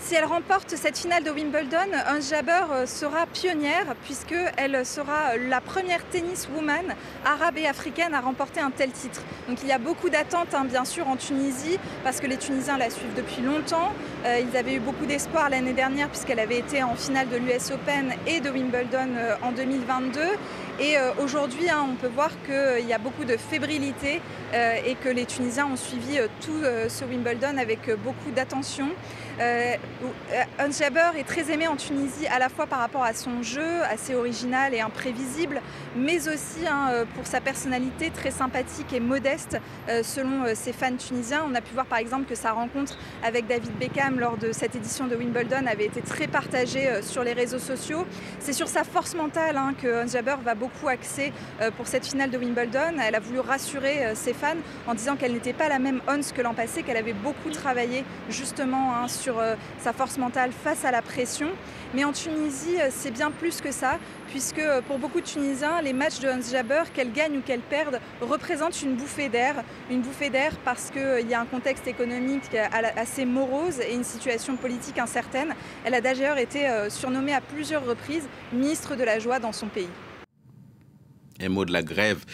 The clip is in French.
Si elle remporte cette finale de Wimbledon, Ons Jabeur sera pionnière puisqu'elle sera la première tenniswoman arabe et africaine à remporter un tel titre. Donc il y a beaucoup d'attentes bien sûr en Tunisie parce que les Tunisiens la suivent depuis longtemps. Ils avaient eu beaucoup d'espoir l'année dernière puisqu'elle avait été en finale de l'US Open et de Wimbledon en 2022. Et aujourd'hui, on peut voir qu'il y a beaucoup de fébrilité et que les Tunisiens ont suivi tout ce Wimbledon avec beaucoup d'attention. Ons Jabeur est très aimé en Tunisie à la fois par rapport à son jeu assez original et imprévisible, mais aussi pour sa personnalité très sympathique et modeste selon ses fans tunisiens. On a pu voir par exemple que sa rencontre avec David Beckham lors de cette édition de Wimbledon avait été très partagée sur les réseaux sociaux. C'est sur sa force mentale que Ons Jabeur va beaucoup axer pour cette finale de Wimbledon. Elle a voulu rassurer ses fans en disant qu'elle n'était pas la même Ons que l'an passé, qu'elle avait beaucoup travaillé justement sur sa force mentale face à la pression. Mais en Tunisie, c'est bien plus que ça, puisque pour beaucoup de Tunisiens, les matchs de Ons Jabeur, qu'elle gagne ou qu'elle perde, représentent une bouffée d'air. Une bouffée d'air parce qu'il y a un contexte économique assez morose et une situation politique incertaine. Elle a d'ailleurs été surnommée à plusieurs reprises ministre de la joie dans son pays. Un mot de la grève